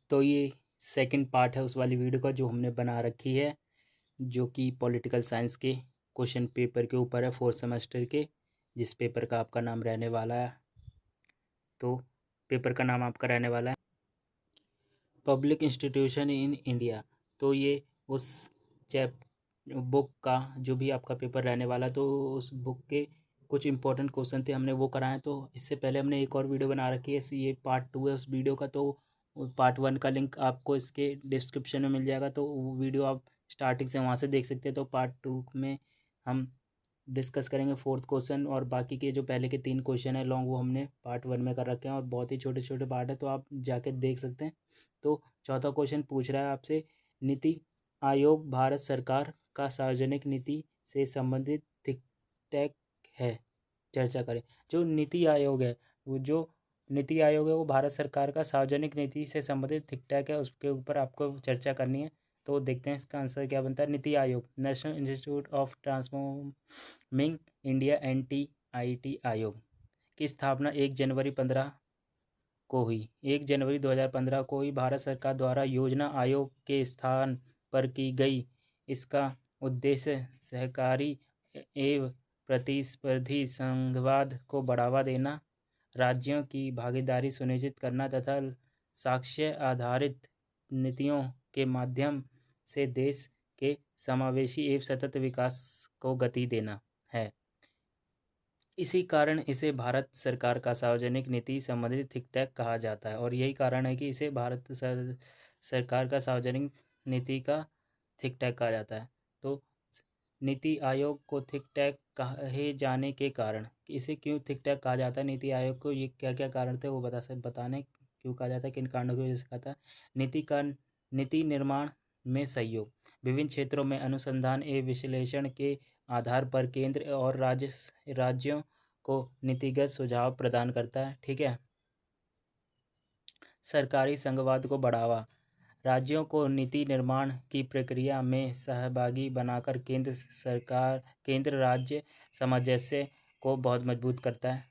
तो ये second part है उस वाली वीडियो का जो हमने बना रखी है, जो कि पॉलिटिकल साइंस के क्वेश्चन पेपर के ऊपर है, 4th सेमेस्टर के, जिस पेपर का आपका नाम रहने वाला है। तो पेपर का नाम आपका रहने वाला है पब्लिक इंस्टीट्यूशन इन इंडिया। तो ये उस चैप बुक का जो भी आपका पेपर रहने वाला, तो उस बुक के कुछ इंपॉर्टेंट क्वेश्चन थे, हमने वो कराए। तो इससे पहले हमने एक और वीडियो बना रखी है, ये पार्ट 2 है उस वीडियो का। तो पार्ट 1 का लिंक आपको इसके डिस्क्रिप्शन में मिल जाएगा, तो वो वीडियो आप स्टार्टिंग से वहाँ से देख सकते हैं। तो पार्ट 2 में हम डिस्कस करेंगे 4th क्वेश्चन, और बाकी के जो पहले के 3 क्वेश्चन है लॉन्ग, वो हमने पार्ट 1 में कर रखे हैं, और बहुत ही छोटे छोटे पार्ट है, तो आप जाके देख सकते हैं। तो चौथा क्वेश्चन पूछ रहा है आपसे, नीति आयोग भारत सरकार का सार्वजनिक नीति से संबंधित थिंक टैंक है, चर्चा करें। जो नीति आयोग है, वो भारत सरकार का सार्वजनिक नीति से संबंधित थिंक टैंक है, उसके ऊपर आपको चर्चा करनी है। तो देखते हैं इसका आंसर क्या बनता है। NITI Aayog, national institute of transforming India, NTIT आयोग की स्थापना 1 जनवरी 2015 को हुई। भारत सरकार द्वारा योजना आयोग के स्थान पर की गई। इसका उद्देश्य सहकारी एवं प्रतिस्पर्धी संघवाद को बढ़ावा देना, राज्यों की भागीदारी सुनिश्चित करना तथा साक्ष्य आधारित नीतियों के माध्यम से देश के समावेशी एवं सतत विकास को गति देना है। इसी कारण इसे भारत सरकार का सार्वजनिक नीति संबंधित थिंक टैंक कहा जाता है, और यही कारण है कि इसे भारत सरकार का सार्वजनिक नीति का थिंक टैंक कहा जाता है। तो नीति आयोग को थिंक टैंक कहे जाने के कारण, इसे क्यों थिंक टैंक कहा जाता है, नीति आयोग को, ये क्या क्या कारण थे वो बताने क्यों कहा जाता है, किन कारणों की वजह से कहा था। नीति निर्माण में सहयोग, विभिन्न क्षेत्रों में अनुसंधान एवं विश्लेषण के आधार पर केंद्र और राज्यों को नीतिगत सुझाव प्रदान करता है। ठीक है। सरकारी संघवाद को बढ़ावा, राज्यों को नीति निर्माण की प्रक्रिया में सहभागी बनाकर केंद्र राज्य सामंजस्य को बहुत मजबूत करता है।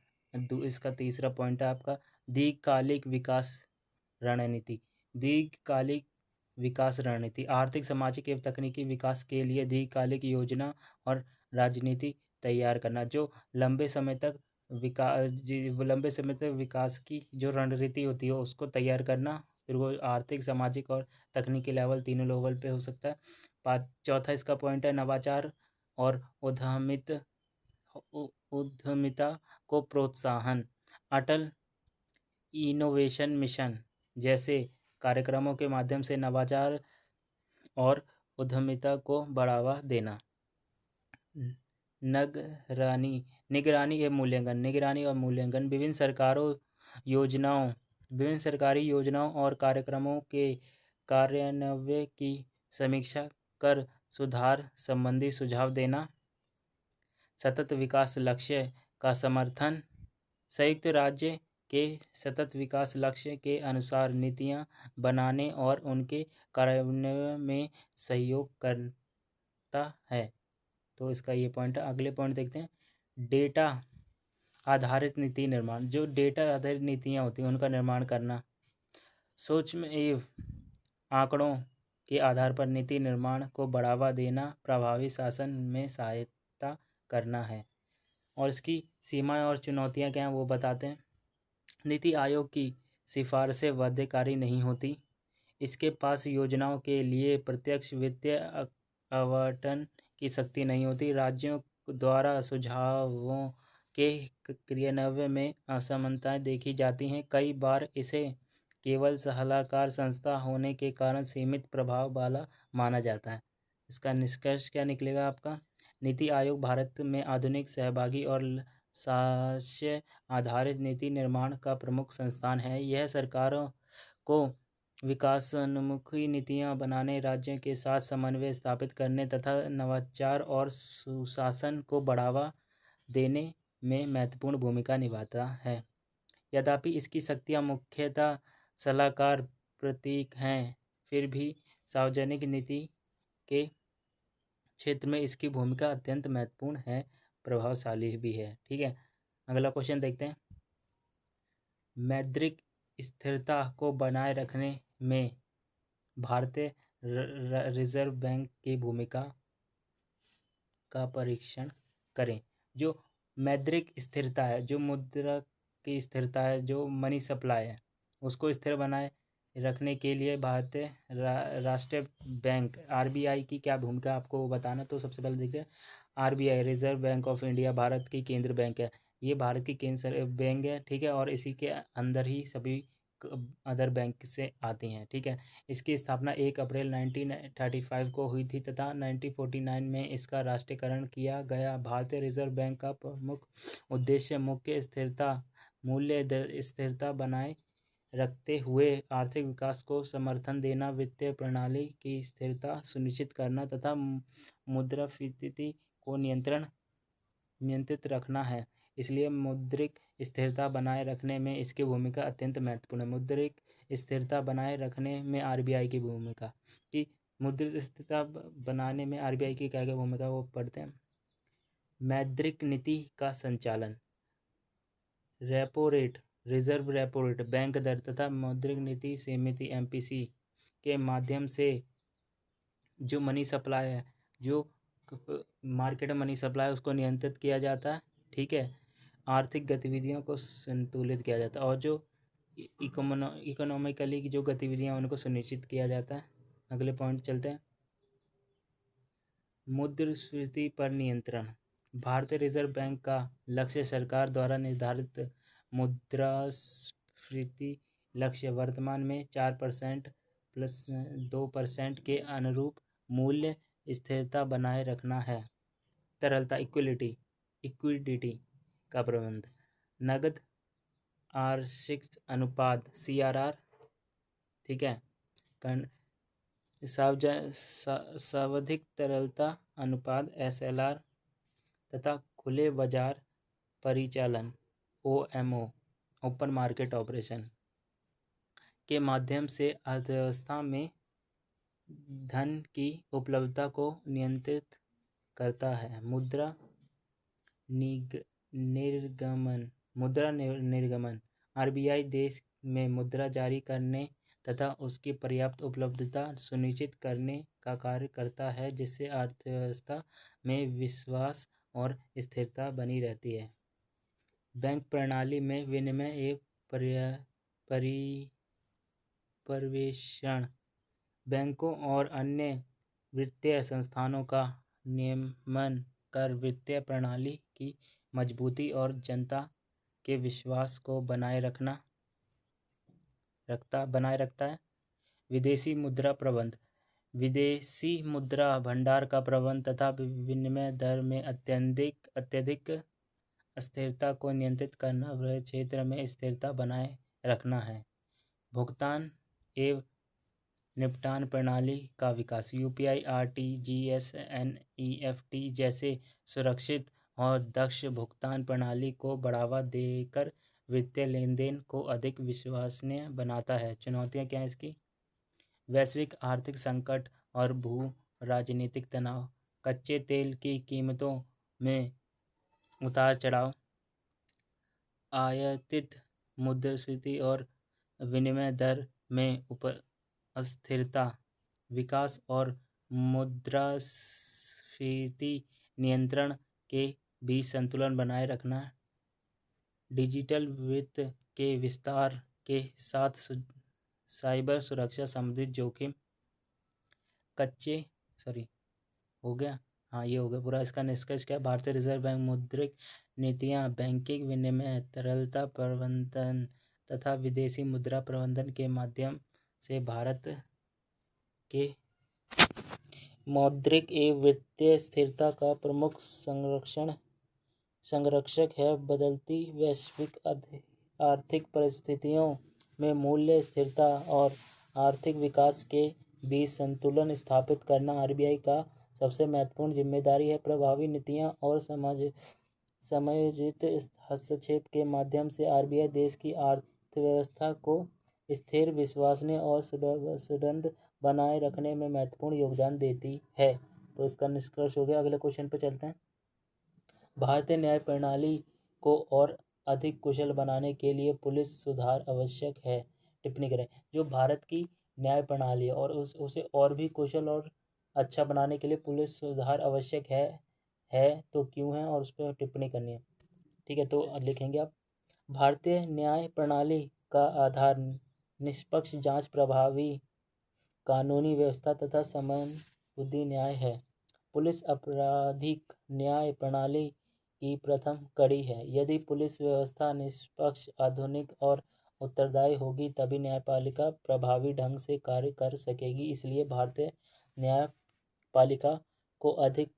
इसका तीसरा पॉइंट है आपका दीर्घकालिक विकास रणनीति, आर्थिक, सामाजिक एवं तकनीकी विकास के लिए दीर्घकालिक योजना और राजनीति तैयार करना, जो लंबे समय तक विकास की जो रणनीति होती है उसको तैयार करना। फिर वो आर्थिक, सामाजिक और तकनीकी लेवल, तीनों लेवल पे हो सकता है। चौथा इसका पॉइंट है नवाचार और उद्यमिता को प्रोत्साहन, अटल इनोवेशन मिशन जैसे कार्यक्रमों के माध्यम से नवाचार और उद्यमिता को बढ़ावा देना। निगरानी और मूल्यांकन, विभिन्न सरकारी योजनाओं और कार्यक्रमों के कार्यान्वयन की समीक्षा कर सुधार संबंधी सुझाव देना। सतत विकास लक्ष्य का समर्थन, संयुक्त राज्य के सतत विकास लक्ष्य के अनुसार नीतियां बनाने और उनके कार्यान्वयन में सहयोग करता है। तो इसका ये पॉइंट है। अगले पॉइंट देखते हैं, डेटा आधारित नीति निर्माण, जो डेटा आधारित नीतियां होती हैं उनका निर्माण करना, सूक्ष्म एवं आंकड़ों के आधार पर नीति निर्माण को बढ़ावा देना, प्रभावी शासन में सहायता करना है। और इसकी सीमाएं और चुनौतियां क्या हैं वो बताते हैं। नीति आयोग की सिफारिशें बाध्यकारी नहीं होती, इसके पास योजनाओं के लिए प्रत्यक्ष वित्तीय आवंटन की शक्ति नहीं होती, राज्यों द्वारा सुझावों के क्रियान्वयन में असमानताएं देखी जाती हैं, कई बार इसे केवल सलाहकार संस्था होने के कारण सीमित प्रभाव वाला माना जाता है। इसका निष्कर्ष क्या निकलेगा आपका, नीति आयोग भारत में आधुनिक, सहभागी और साक्ष्य आधारित नीति निर्माण का प्रमुख संस्थान है। यह सरकारों को विकासोन्मुखी नीतियां बनाने, राज्यों के साथ समन्वय स्थापित करने तथा नवाचार और सुशासन को बढ़ावा देने में महत्वपूर्ण भूमिका निभाता है। यद्यपि इसकी शक्तियां मुख्यतः सलाहकार प्रतीक हैं, फिर भी सार्वजनिक नीति के क्षेत्र में इसकी भूमिका अत्यंत महत्वपूर्ण है, प्रभावशाली भी है। ठीक है। अगला क्वेश्चन देखते हैं, मौद्रिक स्थिरता को बनाए रखने में भारतीय रिजर्व बैंक की भूमिका का परीक्षण करें। जो मौद्रिक स्थिरता है, जो मुद्रा की स्थिरता है, जो मनी सप्लाई है, उसको स्थिर बनाए रखने के लिए भारतीय राष्ट्रीय बैंक आरबीआई की क्या भूमिका आपको बताना। तो सबसे पहले देखिए, RBI reserve bank of India Bharat की केंद्र बैंक है। ये भारत की केंद्र बैंक है, ठीक है, और इसी के अंदर ही सभी अदर बैंक से आती हैं, ठीक है। इसकी स्थापना 1 अप्रैल 1935 को हुई थी तथा 1949 में इसका राष्ट्रीयकरण किया गया। भारतीय रिजर्व बैंक का प्रमुख उद्देश्य मुख्य स्थिरता मूल्य स्थिरता बनाए रखते हुए आर्थिक विकास को समर्थन देना, वित्तीय प्रणाली की स्थिरता सुनिश्चित करना तथा मुद्रास्फीति को नियंत्रित रखना है। इसलिए मौद्रिक स्थिरता बनाए रखने में इसकी भूमिका अत्यंत महत्वपूर्ण है। मौद्रिक स्थिरता बनाए रखने में आरबीआई की भूमिका कि मौद्रिक स्थिरता बनाने में आरबीआई की क्या क्या भूमिका वो पढ़ते हैं। मौद्रिक नीति का संचालन, repo rate, reserve repo rate, bank दर तथा मौद्रिक नीति समिति एमपीसी के माध्यम से जो मनी सप्लाई है, जो मार्केट मनी सप्लाई उसको नियंत्रित किया जाता है, ठीक है। आर्थिक गतिविधियों को संतुलित किया जाता है और जो इकोनॉमिकली की जो गतिविधियां उनको सुनिश्चित किया जाता है। अगले पॉइंट चलते हैं। मुद्रास्फीति पर नियंत्रण, भारतीय रिजर्व बैंक का लक्ष्य सरकार द्वारा निर्धारित मुद्रास्फीति लक्ष्य वर्तमान में 4% प्लस 2% के अनुरूप मूल्य स्थिरता बनाए रखना है। तरलता इक्विडिटी का प्रबंध, नगद आर्थिक अनुपात सीआरआर, ठीक है, सावधिक तरलता अनुपात एसएलआर तथा खुले बाजार परिचालन ओएमओ ओपन मार्केट ऑपरेशन के माध्यम से अर्थव्यवस्था में धन की उपलब्धता को नियंत्रित करता है। मुद्रा निर्गमन, आरबीआई देश में मुद्रा जारी करने तथा उसकी पर्याप्त उपलब्धता सुनिश्चित करने का कार्य करता है, जिससे अर्थव्यवस्था में विश्वास और स्थिरता बनी रहती है। बैंक प्रणाली में विनिमय एवं पर्यवेक्षण, बैंकों और अन्य वित्तीय संस्थानों का नियमन कर वित्तीय प्रणाली की मजबूती और जनता के विश्वास को बनाए रखता है। विदेशी मुद्रा प्रबंध, विदेशी मुद्रा भंडार का प्रबंध तथा विनिमय दर में अत्यधिक अस्थिरता को नियंत्रित करना, वह क्षेत्र में स्थिरता बनाए रखना है। भुगतान एवं निपटान प्रणाली का विकास, यूपीआई, आरटीजीएस, एनईएफटी जैसे सुरक्षित और दक्ष भुगतान प्रणाली को बढ़ावा देकर वित्तीय लेनदेन को अधिक विश्वसनीय बनाता है। चुनौतियां क्या हैं इसकी? वैश्विक आर्थिक संकट और भू राजनीतिक तनाव, कच्चे तेल की कीमतों में उतार चढ़ाव, आयातित मुद्रास्फीति और विनिमय दर में अस्थिरता, विकास और मुद्रास्फीति नियंत्रण के बीच संतुलन बनाए रखना, डिजिटल वित्त के विस्तार के साथ साइबर सुरक्षा संबंधित जोखिम, हो गया, हाँ ये हो गया पूरा। इसका निष्कर्ष क्या? भारतीय रिजर्व बैंक मौद्रिक नीतियाँ, बैंकिंग विनिमय, तरलता प्रबंधन तथा विदेशी मुद्रा प्रबंधन के माध्यम से भारत के मौद्रिक एवं वित्तीय स्थिरता का प्रमुख संरक्षक है। बदलती वैश्विक आर्थिक परिस्थितियों में मूल्य स्थिरता और आर्थिक विकास के बीच संतुलन स्थापित करना आरबीआई का सबसे महत्वपूर्ण जिम्मेदारी है। प्रभावी नीतियाँ और समयोचित हस्तक्षेप के माध्यम से आरबीआई देश की अर्थव्यवस्था को स्थिर, विश्वसनीय और सुदृढ़ बनाए रखने में महत्वपूर्ण योगदान देती है। तो इसका निष्कर्ष हो गया। अगले क्वेश्चन पर चलते हैं। भारतीय न्याय प्रणाली को और अधिक कुशल बनाने के लिए पुलिस सुधार आवश्यक है। टिप्पणी करें। जो भारत की न्याय प्रणाली और उसे और भी कुशल और अच्छा बनाने के लिए पुलिस सुधार आवश्यक है तो क्यों है, और उस पर टिप्पणी करनी है। ठीक है, तो लिखेंगे आप, भारतीय न्याय प्रणाली का आधार निष्पक्ष जांच, प्रभावी कानूनी व्यवस्था तथा समयानुवर्ती न्याय है। पुलिस आपराधिक न्याय प्रणाली की प्रथम कड़ी है। यदि पुलिस व्यवस्था निष्पक्ष, आधुनिक और उत्तरदायी होगी तभी न्यायपालिका प्रभावी ढंग से कार्य कर सकेगी। इसलिए भारतीय न्यायपालिका को अधिक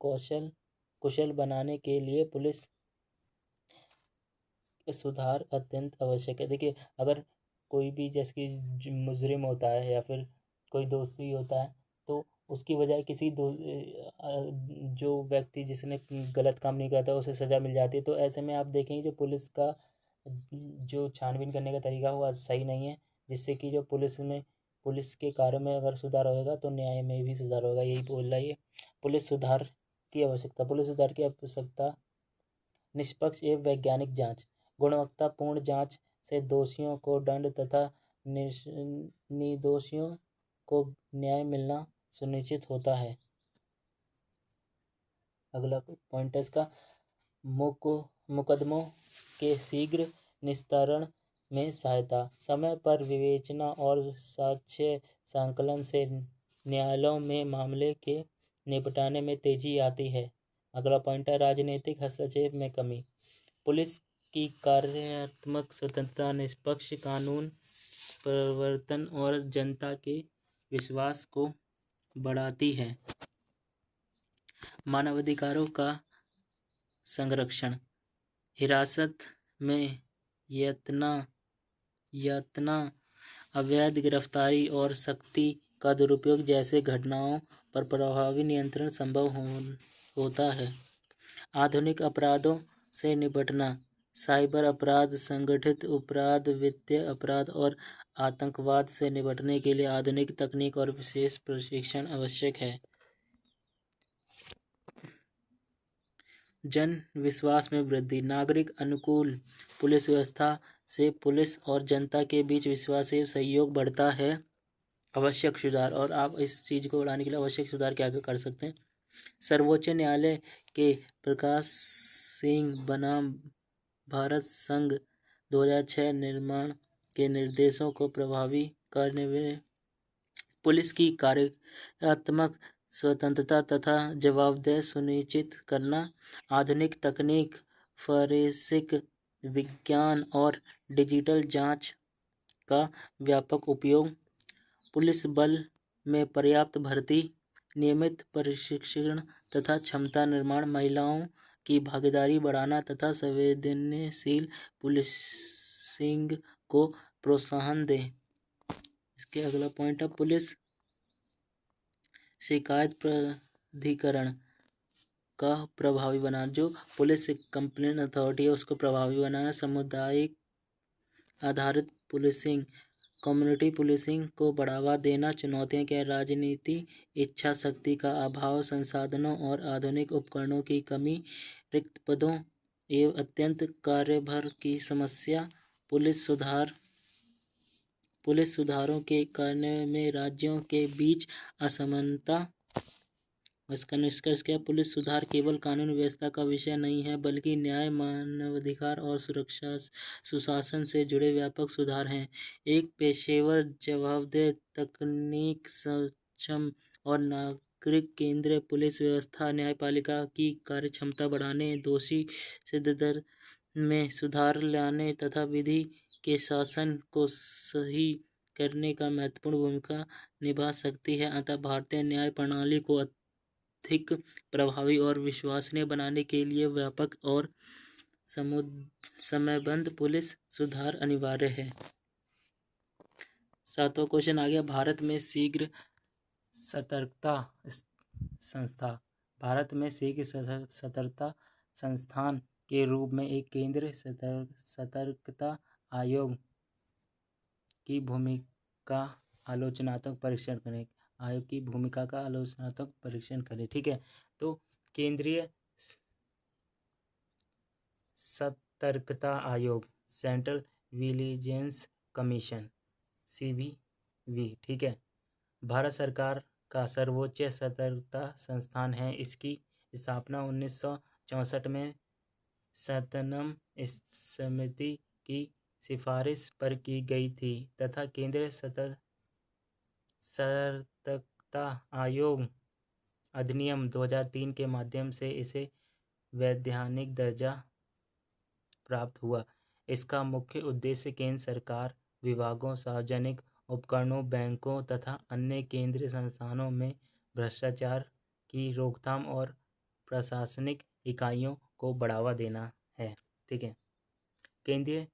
कुशल बनाने के लिए पुलिस सुधार अत्यंत आवश्यक है। देखिए, अगर कोई भी जैसे कि मुजरिम होता है या फिर कोई दोषी होता है, तो उसकी वजह किसी जो व्यक्ति जिसने गलत काम नहीं किया था उसे सज़ा मिल जाती है। तो ऐसे में आप देखेंगे जो पुलिस का जो छानबीन करने का तरीका हुआ सही नहीं है, जिससे कि जो पुलिस के कार्य में अगर सुधार होगा तो न्याय में भी सुधार होगा। यही बोल रही है पुलिस सुधार की आवश्यकता। पुलिस सुधार की आवश्यकता निष्पक्ष एवं वैज्ञानिक जांच, गुणवत्तापूर्ण जांच से दोषियों को दंड तथा निर्दोषियों को न्याय मिलना सुनिश्चित होता है। अगला पॉइंट है इसका, मुकदमों के शीघ्र निस्तारण में सहायता, समय पर विवेचना और साक्ष्य संकलन से न्यायालयों में मामले के निपटाने में तेजी आती है। अगला पॉइंट है, राजनीतिक हस्तक्षेप में कमी, पुलिस की कार्यात्मक स्वतंत्रता, निष्पक्ष कानून प्रवर्तन और जनता के विश्वास को बढ़ाती है। मानवाधिकारों का संरक्षण, हिरासत में यातना, अवैध गिरफ्तारी और शक्ति का दुरुपयोग जैसे घटनाओं पर प्रभावी नियंत्रण संभव होता है। आधुनिक अपराधों से निपटना, साइबर अपराध, संगठित अपराध, वित्तीय अपराध और आतंकवाद से निपटने के लिए आधुनिक तकनीक और विशेष प्रशिक्षण आवश्यक है। जन विश्वास में वृद्धि, नागरिक अनुकूल पुलिस व्यवस्था से पुलिस और जनता के बीच विश्वास एवं सहयोग बढ़ता है। आवश्यक सुधार, और आप इस चीज़ को बढ़ाने के लिए आवश्यक सुधार क्या क्या कर सकते हैं। सर्वोच्च न्यायालय के प्रकाश सिंह बनाम भारत संघ 2006 निर्माण के निर्देशों को प्रभावी करने में पुलिस की कार्यात्मक स्वतंत्रता तथा जवाबदेही सुनिश्चित करना, आधुनिक तकनीक, फॉरेंसिक विज्ञान और डिजिटल जांच का व्यापक उपयोग, पुलिस बल में पर्याप्त भर्ती, नियमित प्रशिक्षण तथा क्षमता निर्माण, महिलाओं की भागीदारी बढ़ाना तथा संवेदनशील पुलिसिंग को प्रोत्साहन दें। इसके अगला पॉइंट है, पुलिस शिकायत प्राधिकरण का प्रभावी बनाना, जो पुलिस कंप्लेंट अथॉरिटी है उसको प्रभावी बनाना, सामुदायिक आधारित पुलिसिंग, कम्युनिटी पुलिसिंग को बढ़ावा देना। चुनौतियां क्या, राजनीति, इच्छा शक्ति का अभाव, संसाधनों और आधुनिक उपकरणों की कमी, रिक्त पदों एवं अत्यंत कार्यभार की समस्या, पुलिस सुधारों के करने में राज्यों के बीच असमानता। इसका निष्कर्ष क्या, पुलिस सुधार केवल कानून व्यवस्था का विषय नहीं है बल्कि न्याय, मानवाधिकार और सुरक्षा सुशासन से जुड़े व्यापक सुधार हैं। एक पेशेवर, जवाबदेह, तकनीक सक्षम और नागरिक केंद्रीय पुलिस व्यवस्था न्यायपालिका की कार्यक्षमता बढ़ाने, दोषी सिद्ध दर में सुधार लाने तथा विधि के शासन को सही करने का महत्वपूर्ण भूमिका निभा सकती है। अतः भारतीय न्याय प्रणाली को अधिक प्रभावी और विश्वसनीय बनाने के लिए व्यापक और समयबद्ध पुलिस सुधार अनिवार्य है। 7वां क्वेश्चन आ गया, भारत में शीघ्र सतर्कता संस्था। भारत में शीघ्र सतर्कता संस्थान के रूप में एक केंद्रीय सतर्कता आयोग की भूमिका आलोचनात्मक परीक्षण करें। आयोग की भूमिका का आलोचनात्मक परीक्षण करें। ठीक है, तो केंद्रीय सतर्कता आयोग, सेंट्रल विजिलेंस कमीशन, CVV। ठीक है, भारत सरकार का सर्वोच्च सतर्कता संस्थान है। इसकी स्थापना 1964 में सतनम समिति की सिफारिश पर की गई थी तथा केंद्रीय सतर्कता आयोग अधिनियम 2003 के माध्यम से इसे वैधानिक दर्जा प्राप्त हुआ। इसका मुख्य उद्देश्य केंद्र सरकार विभागों, सार्वजनिक उपक्रमों, बैंकों तथा अन्य केंद्रीय संस्थानों में भ्रष्टाचार की रोकथाम और प्रशासनिक इकाइयों को बढ़ावा देना है। ठीक है। केंद्रीय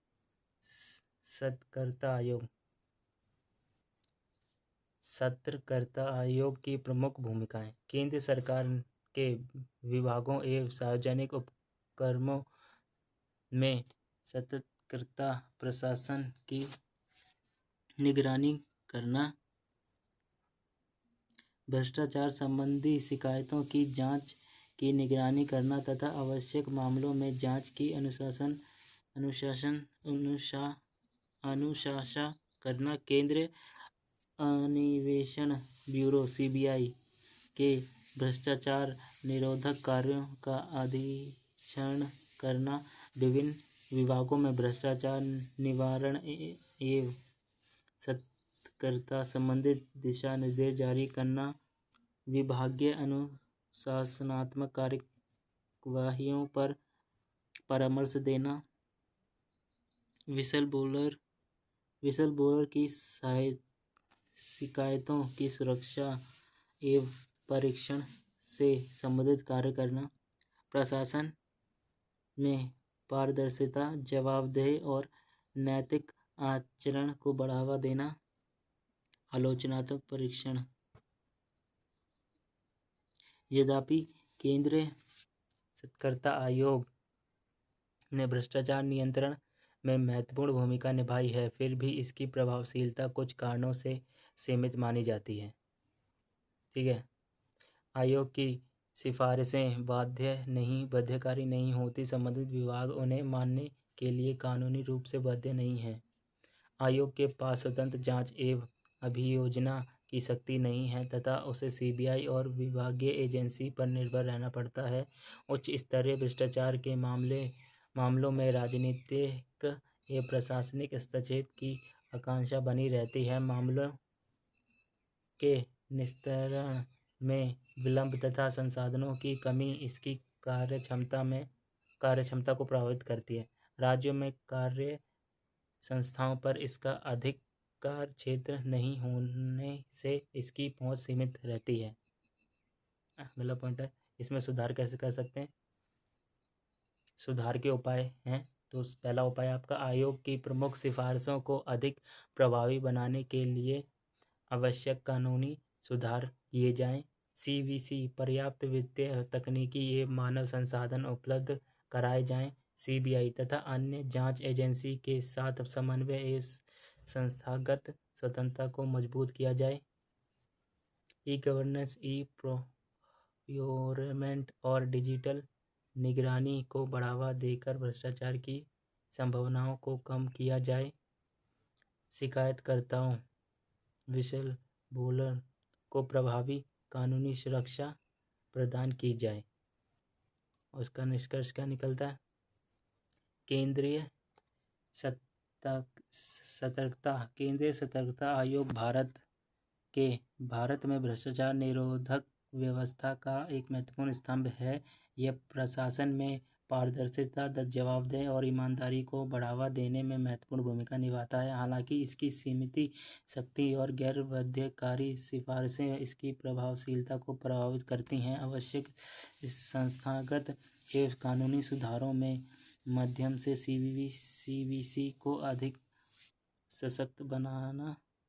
सतर्कता आयोग की प्रमुख भूमिकाएं। केंद्र सरकार के विभागों एवं सार्वजनिक उपक्रमों में सतर्कता प्रशासन की निगरानी करना, भ्रष्टाचार संबंधी शिकायतों की जांच की निगरानी करना तथा आवश्यक मामलों में जांच की अनुशंसा करना। केंद्रीय अन्वेषण ब्यूरो (सीबीआई) के भ्रष्टाचार निरोधक कार्यों का अधीक्षण करना, विभिन्न विभागों में भ्रष्टाचार निवारण एवं सतर्कता संबंधी दिशा निर्देश जारी करना, विभागीय अनुशासनात्मक कार्यवाहियों पर परामर्श देना, विसल ब्लोअर की शिकायतों की सुरक्षा एवं परीक्षण से संबंधित कार्य करना, प्रशासन में पारदर्शिता, जवाबदेही और नैतिक आचरण को बढ़ावा देना, आलोचनात्मक परीक्षण। यद्यपि केंद्रीय सतर्कता आयोग ने भ्रष्टाचार नियंत्रण में महत्वपूर्ण भूमिका निभाई है, फिर भी इसकी प्रभावशीलता कुछ कारणों से सीमित मानी जाती है। ठीक है। आयोग की सिफारिशें बाध्यकारी नहीं होती। संबंधित विभाग उन्हें मानने के लिए कानूनी रूप से बाध्य नहीं है। आयोग के पास स्वतंत्र जांच एवं अभियोजन की शक्ति नहीं है तथा उसे सीबीआई और विभागीय एजेंसी पर निर्भर रहना पड़ता है। उच्च स्तरीय भ्रष्टाचार के मामलों में राजनीतिक एवं प्रशासनिक हस्तक्षेप की आशंका बनी रहती है। मामलों के निस्तारण में विलंब तथा संसाधनों की कमी इसकी कार्यक्षमता को प्रभावित करती है। राज्यों में कार्य संस्थाओं पर इसका अधिकार क्षेत्र नहीं होने से इसकी पहुंच सीमित रहती है। अगला पॉइंट है, इसमें सुधार कैसे कर सकते हैं। सुधार के उपाय हैं। तो पहला उपाय आपका, आयोग की प्रमुख सिफारिशों को अधिक प्रभावी बनाने के लिए आवश्यक कानूनी सुधार किए जाएं। सीवीसी पर्याप्त वित्तीय, तकनीकी एवं मानव संसाधन उपलब्ध कराए जाएं। सीबीआई तथा अन्य जांच एजेंसी के साथ समन्वय एवं संस्थागत स्वतंत्रता को मजबूत किया जाए। ई गवर्नेंस, ई प्रोक्योरमेंट और डिजिटल निगरानी को बढ़ावा देकर भ्रष्टाचार की संभावनाओं को कम किया जाए। शिकायतकर्ताओं, विसल ब्लोअर को प्रभावी कानूनी सुरक्षा प्रदान की जाए। उसका निष्कर्ष क्या निकलता है। केंद्रीय सतर्कता आयोग भारत में भ्रष्टाचार निरोधक व्यवस्था का एक महत्वपूर्ण स्तंभ है। यह प्रशासन में पारदर्शिता, जवाबदेही और ईमानदारी को बढ़ावा देने में महत्वपूर्ण भूमिका निभाता है। हालांकि इसकी सीमित शक्ति और गैर बाध्यकारी सिफारिशें इसकी प्रभावशीलता को प्रभावित करती हैं। आवश्यक संस्थागत एवं कानूनी सुधारों में माध्यम से सीवीसी को अधिक सशक्त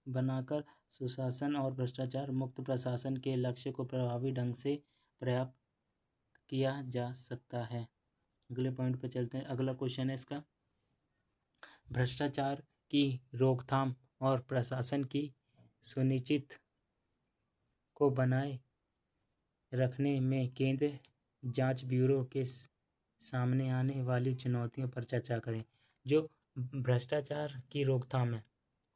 बनाकर सुशासन और भ्रष्टाचार मुक्त प्रशासन के लक्ष्य को प्रभावी ढंग से प्राप्त किया जा सकता है। अगले पॉइंट पर चलते हैं। अगला क्वेश्चन है इसका, भ्रष्टाचार की रोकथाम और प्रशासन की सुनिश्चित को बनाए रखने में केंद्रीय जांच ब्यूरो के सामने आने वाली चुनौतियों पर चर्चा करें। जो भ्रष्टाचार की रोकथाम है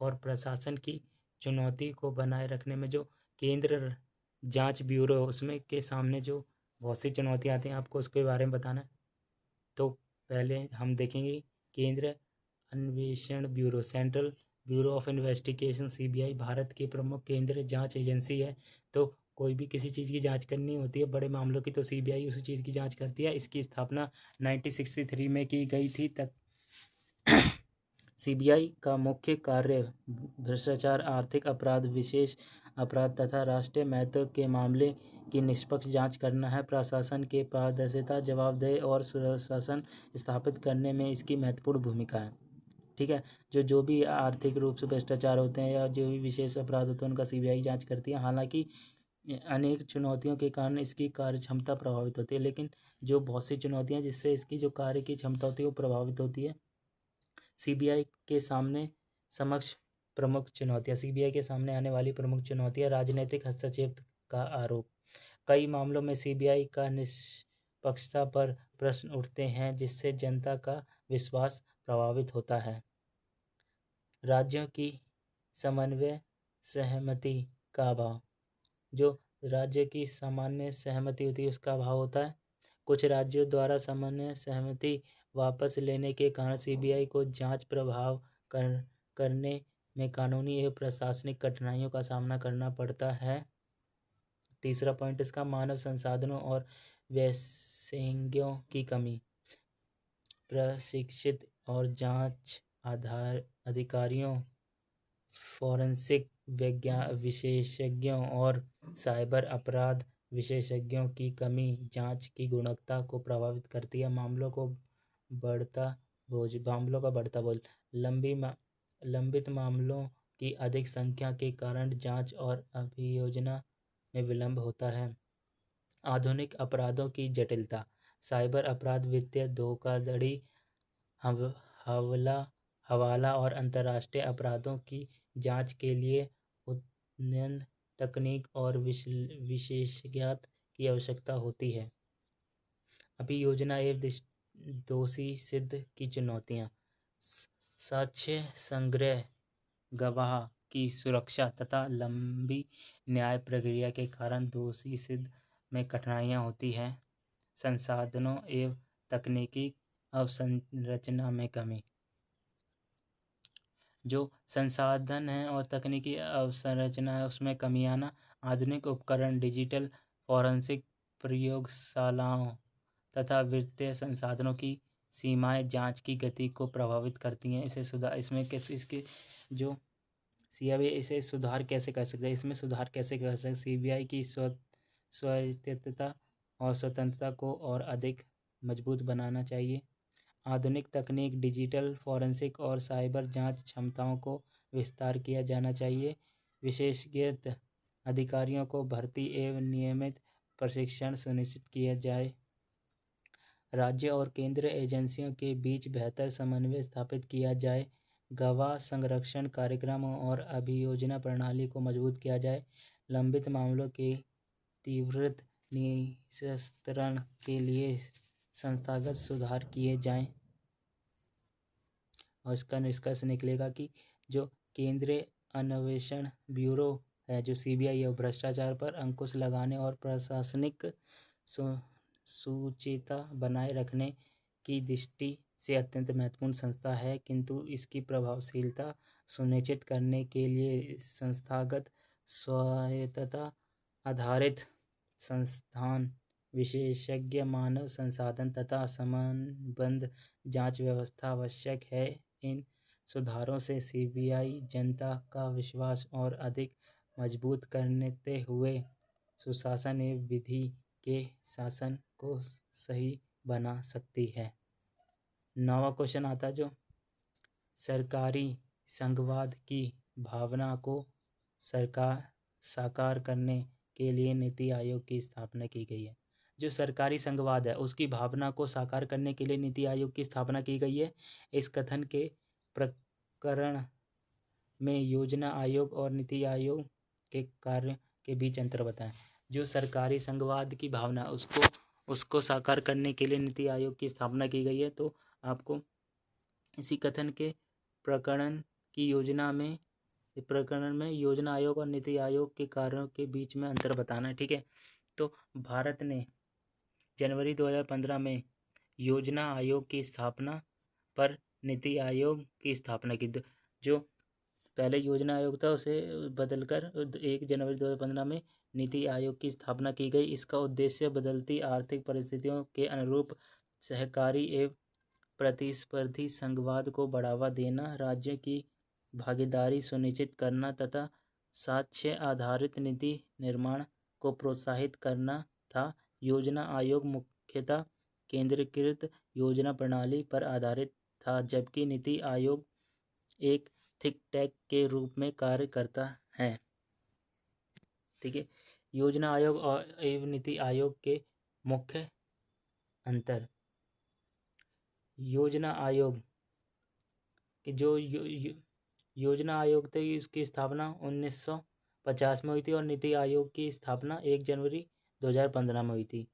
और प्रशासन की चुनौती को बनाए रखने में जो केंद्र जांच ब्यूरो उसमें के सामने जो बहुत सी चुनौतियाँ आती हैं, आपको उसके बारे में बताना है। तो पहले हम देखेंगे केंद्र अन्वेषण bureau, central bureau of investigation CBI Bharat की प्रमुख केंद्रीय जांच एजेंसी है। तो कोई भी किसी चीज़ की जांच करनी होती है बड़े मामलों की, तो सीबीआई उसी चीज़ की जांच करती है। इसकी स्थापना 1963 में की गई थी। तक सीबीआई का मुख्य कार्य भ्रष्टाचार, आर्थिक अपराध, विशेष अपराध तथा राष्ट्रीय महत्व के मामले की निष्पक्ष जांच करना है। प्रशासन के पारदर्शिता, जवाबदेही और सुशासन स्थापित करने में इसकी महत्वपूर्ण भूमिका है। ठीक है। जो भी आर्थिक रूप से भ्रष्टाचार होते हैं या जो भी विशेष अपराध होते हैं उनका सीबीआई जांच करती है। हालांकि अनेक चुनौतियों के कारण इसकी कार्य क्षमता प्रभावित होती है, लेकिन जो बहुत सी चुनौतियां जिससे इसकी जो कार्य की क्षमता होती है वो प्रभावित होती है। सीबीआई के सामने समक्ष प्रमुख चुनौतियां, सीबीआई के सामने आने वाली प्रमुख चुनौतियां, राजनीतिक हस्तक्षेप का आरोप। कई मामलों में सीबीआई का निष्पक्षता पर प्रश्न उठते हैं जिससे जनता का विश्वास प्रभावित होता है। राज्यों की समन्वय सहमति का अभाव, जो राज्य की सामान्य सहमति होती है उसका अभाव होता है। कुछ राज्यों द्वारा सामान्य सहमति वापस लेने के कारण सीबीआई को जांच प्रभाव करने में कानूनी एवं प्रशासनिक कठिनाइयों का सामना करना पड़ता है। तीसरा पॉइंट इसका मानव संसाधनों और विशेषज्ञों की कमी। प्रशिक्षित और जांच आधार अधिकारियों, फॉरेंसिक विशेषज्ञों और साइबर अपराध विशेषज्ञों की कमी जांच की गुणवत्ता को प्रभावित करती है। मामलों का बढ़ता बोझ, लंबित मामलों की अधिक संख्या के कारण जांच और अभियोजना में विलंब होता है। आधुनिक अपराधों की जटिलता, साइबर अपराध, वित्तीय धोखाधड़ी, हवाला और अंतर्राष्ट्रीय अपराधों की जांच के लिए उन्नत तकनीक और विशेषज्ञता की आवश्यकता होती है। अभियोजना एवं दोषी सिद्ध की चुनौतियां, साक्ष्य संग्रह, गवाह की सुरक्षा तथा लंबी न्याय प्रक्रिया के कारण दोषी सिद्ध में कठिनाइयां होती हैं। संसाधनों एवं तकनीकी अवसंरचना में कमी, जो संसाधन है और तकनीकी अवसंरचना है उसमें कमी आना। आधुनिक उपकरण, डिजिटल फॉरेंसिक प्रयोगशालाओं तथा वित्तीय संसाधनों की सीमाएं जांच की गति को प्रभावित करती हैं। इसके जो सीबीआई इसे सुधार कैसे कर सकते हैं, इसमें सुधार कैसे कर सकते हैं। सीबीआई की स्वायत्तता और स्वतंत्रता को और अधिक मजबूत बनाना चाहिए। आधुनिक तकनीक, डिजिटल फॉरेंसिक और साइबर जांच क्षमताओं को विस्तार किया जाना चाहिए। विशेषज्ञ अधिकारियों को भर्ती एवं नियमित प्रशिक्षण सुनिश्चित किया जाए। राज्य और केंद्र एजेंसियों के बीच बेहतर समन्वय स्थापित किया जाए। गवाह संरक्षण कार्यक्रमों और अभियोजना प्रणाली को मजबूत किया जाए। लंबित मामलों के त्वरित निस्तारण के लिए संस्थागत सुधार किए जाएं। और इसका निष्कर्ष निकलेगा कि जो केंद्रीय अन्वेषण ब्यूरो है, जो सीबीआई है, भ्रष्टाचार पर अंकुश लगाने और प्रशासनिक सुचिता बनाए रखने की दृष्टि से अत्यंत महत्वपूर्ण संस्था है, किंतु इसकी प्रभावशीलता सुनिश्चित करने के लिए संस्थागत स्वायत्तता आधारित संस्थान, विशेषज्ञ मानव संसाधन तथा समन्वयबद्ध जांच व्यवस्था आवश्यक है। इन सुधारों से सीबीआई जनता का विश्वास और अधिक मजबूत करते हुए सुशासन एवं विधि के शासन को सही बना सकती है। 9वां क्वेश्चन आता है, जो सरकारी संघवाद की भावना को साकार करने के लिए नीति आयोग की स्थापना की गई है। जो सरकारी संघवाद है उसकी भावना को साकार करने के लिए नीति आयोग की स्थापना की गई है। इस कथन के प्रकरण में योजना आयोग और नीति आयोग के कार्य के बीच अंतर बताएं। जो सरकारी संघवाद की भावना उसको साकार करने के लिए नीति आयोग की स्थापना की गई है, तो आपको इसी कथन के प्रकरण की योजना में इस प्रकरण में योजना आयोग और नीति आयोग के कार्यों के बीच में अंतर बताना है। ठीक है, तो भारत ने जनवरी 2015 में योजना आयोग की स्थापना पर नीति आयोग की स्थापना की। जो पहले योजना आयोग था उसे बदलकर 1 जनवरी 2015 में नीति आयोग की स्थापना की गई। इसका उद्देश्य बदलती आर्थिक परिस्थितियों के अनुरूप सहकारी एवं प्रतिस्पर्धी संघवाद को बढ़ावा देना, राज्यों की भागीदारी सुनिश्चित करना तथा साक्ष्य आधारित नीति निर्माण को प्रोत्साहित करना था। योजना आयोग मुख्यतः केंद्रीकृत योजना प्रणाली पर आधारित था, जबकि नीति आयोग एक थिंक टैंक के रूप में कार्य करता है। ठीक है, योजना आयोग और एवं नीति आयोग के मुख्य अंतर। योजना आयोग कि जो योजना आयोग थे इसकी स्थापना 1950 में हुई थी और नीति आयोग की स्थापना 1 जनवरी 2015 में हुई थी।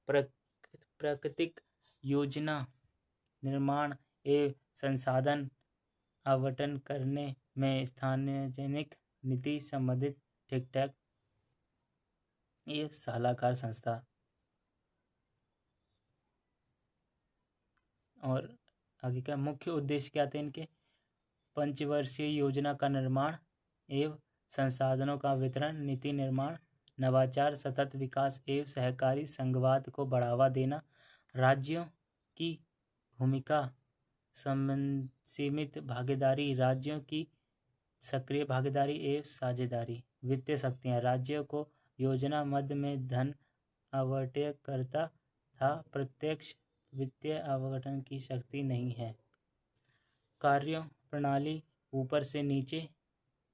प्राकृतिक योजना निर्माण एवं संसाधन आवंटन करने में सार्वजनिक नीति संबंधित थिंक टैंक ये सलाहकार संस्था। और आगे क्या मुख्य उद्देश्य क्या थे इनके? पंचवर्षीय योजना का निर्माण एवं संसाधनों का वितरण, नीति निर्माण, नवाचार, सतत विकास एवं सहकारी संघवाद को बढ़ावा देना, राज्यों की भूमिका सीमित भागीदारी, राज्यों की सक्रिय भागीदारी एवं साझेदारी, वित्तीय शक्तियाँ, राज्यों को योजना मद में धन आवंटित करता था, प्रत्यक्ष वित्तीय आवंटन की शक्ति नहीं है। कार्य प्रणाली ऊपर से नीचे,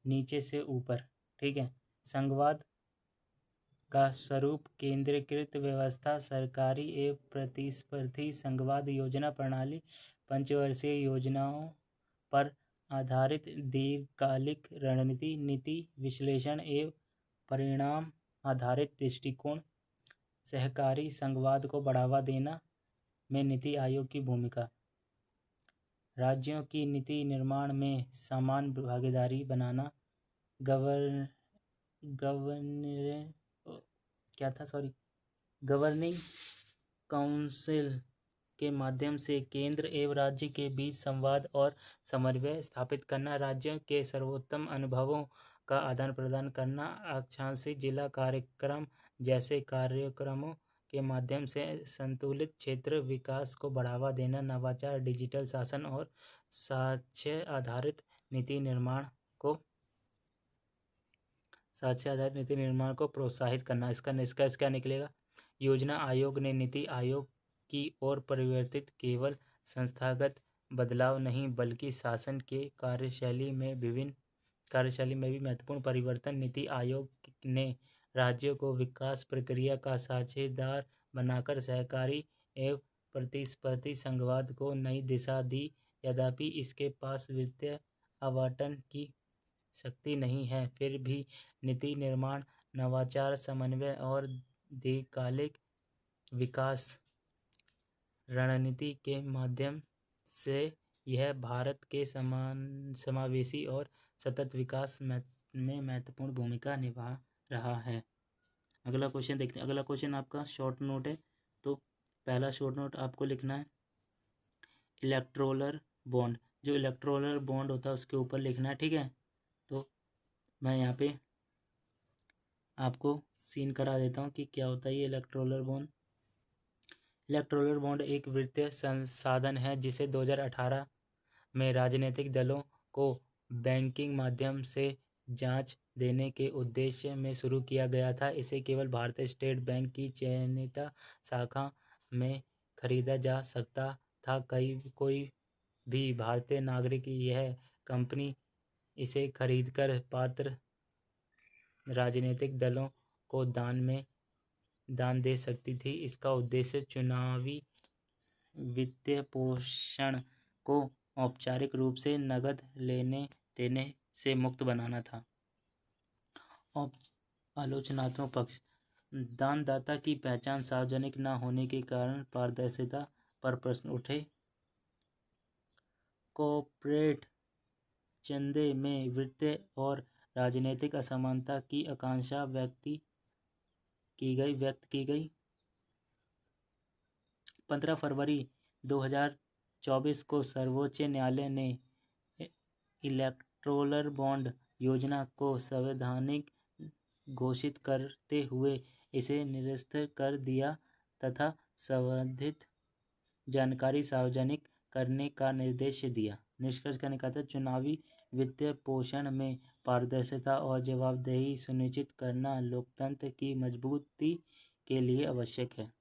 नीचे से ऊपर। ठीक है, संघवाद का स्वरूप केंद्रीकृत व्यवस्था, सरकारी एवं प्रतिस्पर्धी संघवाद, योजना प्रणाली, पंचवर्षीय योजनाओं पर आधारित दीर्घकालिक रणनीति, नीति विश्लेषण एवं परिणाम आधारित दृष्टिकोण, सहकारी संघवाद को बढ़ावा देना में नीति आयोग की भूमिका, राज्यों की नीति निर्माण में समान भागीदारी बनाना, गवर्निंग काउंसिल के माध्यम से केंद्र एवं राज्य के बीच संवाद और समन्वय स्थापित करना, राज्यों के सर्वोत्तम अनुभवों का आदान प्रदान करना, आकांक्षी जिला कार्यक्रम जैसे कार्यक्रमों के माध्यम से संतुलित क्षेत्र विकास को बढ़ावा देना, नवाचार, डिजिटल शासन और साक्ष्य आधारित नीति निर्माण को प्रोत्साहित करना। इसका निष्कर्ष क्या निकलेगा? योजना आयोग ने नीति आयोग की ओर परिवर्तित केवल संस्थागत बदलाव नहीं बल्कि शासन के कार्यशैली में भी महत्वपूर्ण परिवर्तन। नीति आयोग ने राज्यों को विकास प्रक्रिया का साझेदार बनाकर सहकारी एवं प्रतिस्पर्धी संघवाद को नई दिशा दी। यद्यपि इसके पास वित्तीय आवंटन की शक्ति नहीं है, फिर भी नीति निर्माण, नवाचार, समन्वय और दीर्घकालिक विकास रणनीति के माध्यम से यह भारत के समावेशी और सतत विकास में महत्वपूर्ण भूमिका निभा रहा है। अगला क्वेश्चन देखते हैं। अगला क्वेश्चन आपका शॉर्ट नोट है, तो पहला शॉर्ट नोट आपको लिखना है इलेक्टोरल बॉन्ड। जो इलेक्टोरल बॉन्ड होता है उसके ऊपर लिखना है। ठीक है, तो मैं यहाँ पे आपको सीन करा देता हूँ कि क्या होता है ये इलेक्टोरल बॉन्ड। इलेक्टोरल बॉन्ड एक वित्तीय संसाधन है जिसे 2018 में राजनीतिक दलों को बैंकिंग माध्यम से जांच देने के उद्देश्य में शुरू किया गया था। इसे केवल भारतीय स्टेट बैंक की चयनित शाखा में खरीदा जा सकता था। कोई भी भारतीय नागरिक यह कंपनी इसे खरीदकर पात्र राजनीतिक दलों को दान दे सकती थी। इसका उद्देश्य चुनावी वित्तीय पोषण को औपचारिक रूप से नकद लेने देने से मुक्त बनाना था। आलोचनात्मक पक्ष। दानदाता की पहचान सार्वजनिक न होने के कारण पारदर्शिता पर प्रश्न उठे। कॉर्पोरेट चंदे में वित्तीय और राजनीतिक असमानता की आशंका व्यक्त की गई। 15 फरवरी 2024 को सर्वोच्च न्यायालय ने इलेक्टोरल बॉन्ड योजना को संवैधानिक घोषित करते हुए इसे निरस्त कर दिया तथा संबंधित जानकारी सार्वजनिक करने का निर्देश दिया। निष्कर्ष का निकाला, चुनावी वित्तीय पोषण में पारदर्शिता और जवाबदेही सुनिश्चित करना लोकतंत्र की मजबूती के लिए आवश्यक है।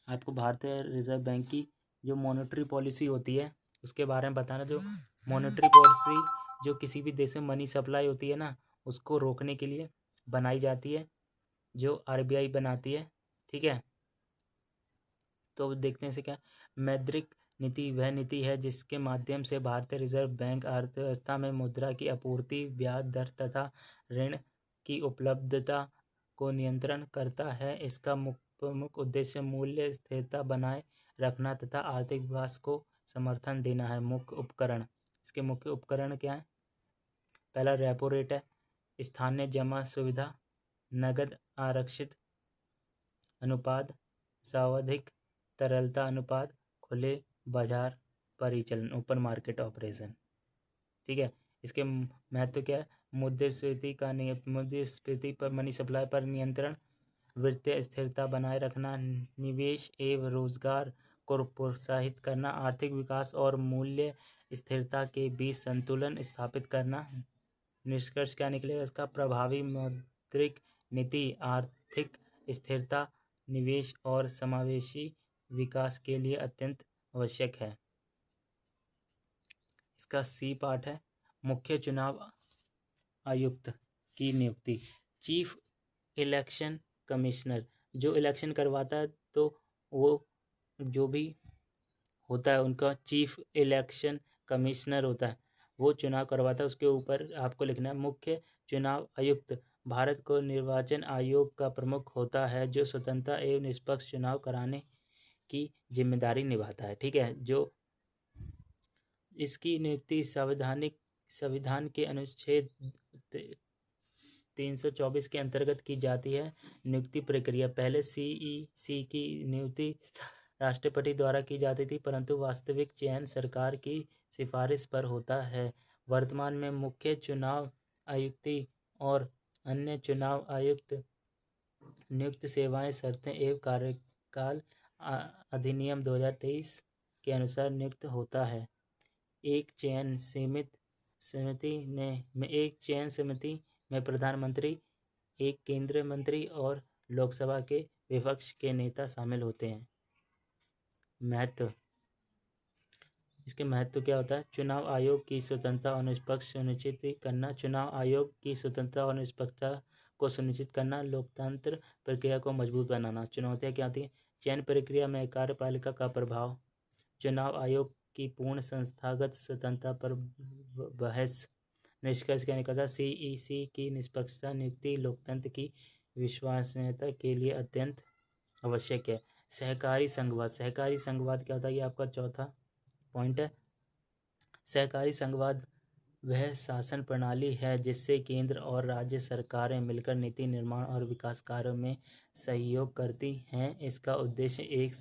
आपको भारतीय रिजर्व बैंक की जो मॉनेटरी पॉलिसी होती है उसके बारे में बताना। जो मॉनेटरी पॉलिसी जो किसी भी देश में मनी सप्लाई होती है ना, उसको रोकने के लिए बनाई जाती है, जो आरबीआई बनाती है। ठीक है, तो देखते हैं इसे क्या। मौद्रिक नीति वह नीति है जिसके माध्यम से भारतीय रिजर्व बैंक अर्थव्यवस्था में मुद्रा की आपूर्ति, ब्याज दर तथा ऋण की उपलब्धता को नियंत्रण करता है। इसका प्रमुख उद्देश्य मूल्य स्थिरता बनाए रखना तथा आर्थिक विकास को समर्थन देना है। मुख्य उपकरण, इसके मुख्य उपकरण क्या है? पहला रेपो रेट है, स्थानीय जमा सुविधा, नगद आरक्षित अनुपात, सावधिक तरलता अनुपात, खुले बाजार परिचालन, ओपन मार्केट ऑपरेशन। ठीक है, इसके महत्व क्या है? मुद्रास्फीति पर मनी सप्लाई पर नियंत्रण, वित्तीय स्थिरता बनाए रखना, निवेश एवं रोजगार को प्रोत्साहित करना, आर्थिक विकास और मूल्य स्थिरता के बीच संतुलन स्थापित करना। निष्कर्ष क्या निकलेगा इसका? प्रभावी मौद्रिक नीति आर्थिक स्थिरता, निवेश और समावेशी विकास के लिए अत्यंत आवश्यक है। इसका सी पार्ट है, मुख्य चुनाव आयुक्त की नियुक्ति। चीफ इलेक्शन कमिश्नर जो इलेक्शन करवाता है, तो वो जो भी होता है उनका चीफ इलेक्शन कमिश्नर होता है, वो चुनाव करवाता है। उसके ऊपर आपको लिखना है मुख्य चुनाव आयुक्त भारत को निर्वाचन आयोग का प्रमुख होता है, जो स्वतंत्र एवं निष्पक्ष चुनाव कराने की जिम्मेदारी निभाता है। ठीक है, जो इसकी नियुक्ति संविधान के अनुच्छेद 324 के अंतर्गत की जाती है। नियुक्ति प्रक्रिया, पहले सीईसी की नियुक्ति राष्ट्रपति द्वारा की जाती थी, परंतु वास्तविक चयन सरकार की सिफारिश पर होता है। वर्तमान में मुख्य चुनाव आयुक्त और अन्य चुनाव आयुक्त नियुक्त सेवाएं, शर्तें एवं कार्यकाल अधिनियम 2023 के अनुसार नियुक्त होता है। एक चयन समिति में प्रधानमंत्री, एक केंद्रीय मंत्री और लोकसभा के विपक्ष के नेता शामिल होते हैं। महत्व, इसके महत्व क्या होता है? चुनाव आयोग की स्वतंत्रता और निष्पक्ष सुनिश्चित करना। चुनाव आयोग की स्वतंत्रता और निष्पक्षता को सुनिश्चित करना, लोकतंत्र प्रक्रिया को मजबूत बनाना। चुनौतियाँ क्या होती हैं? चयन प्रक्रिया में कार्यपालिका का प्रभाव, चुनाव आयोग की पूर्ण संस्थागत स्वतंत्रता पर बहस। निष्कर्ष क्या निकलता? सीईसी की निष्पक्षता नियुक्ति लोकतंत्र की विश्वसनीयता के लिए अत्यंत आवश्यक है। सहकारी संघवाद क्या होता है? ये आपका चौथा पॉइंट है। सहकारी संघवाद वह शासन प्रणाली है जिससे केंद्र और राज्य सरकारें मिलकर नीति निर्माण और विकास कार्यों में सहयोग करती हैं। इसका उद्देश्य एक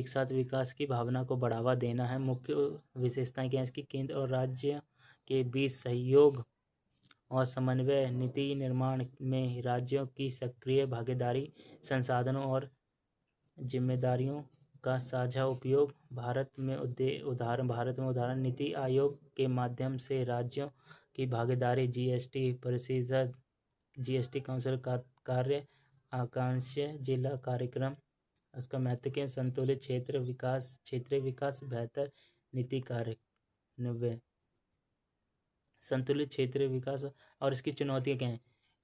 साथ विकास की भावना को बढ़ावा देना है। मुख्य विशेषताएं क्या हैं इसकी? केंद्र और राज्य के बीच सहयोग और समन्वय, नीति निर्माण में राज्यों की सक्रिय भागीदारी, संसाधनों और जिम्मेदारियों का साझा उपयोग। भारत में उदाहरण नीति आयोग के माध्यम से राज्यों की भागीदारी, जीएसटी परिषद, जीएसटी काउंसिल का कार्य, आकांक्षी जिला कार्यक्रम। उसका महत्व क्या है? संतुलित क्षेत्रीय विकास, बेहतर नीति कार्यान्वयन, संतुलित क्षेत्रीय विकास। और इसकी चुनौतियाँ क्या हैं?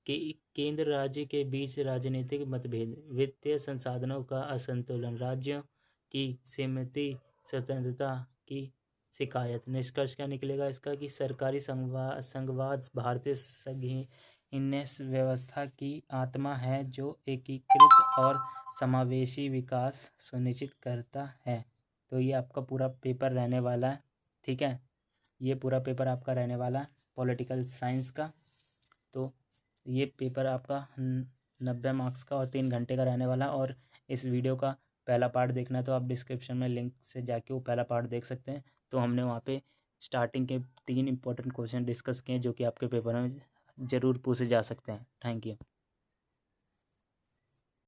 कि केंद्र राज्य के बीच राजनीतिक मतभेद, वित्तीय संसाधनों का असंतुलन, राज्यों की सीमित स्वतंत्रता की शिकायत। निष्कर्ष क्या निकलेगा इसका? कि सरकारी संघवाद भारतीय संघीय व्यवस्था की आत्मा है, जो एकीकृत और समावेशी विकास सुनिश्चित करता है। तो ये आपका पूरा पेपर रहने वाला है। ठीक है। ये पूरा पेपर आपका रहने वाला पॉलिटिकल साइंस का। तो ये पेपर आपका 90 मार्क्स का और 3 घंटे का रहने वाला। और इस वीडियो का पहला पार्ट देखना है तो आप डिस्क्रिप्शन में लिंक से जाके वो पहला पार्ट देख सकते हैं। तो हमने वहाँ पे स्टार्टिंग के 3 इंपॉर्टेंट क्वेश्चन डिस्कस किए जो कि आपके पेपर में ज़रूर पूछे जा सकते हैं। Thank you.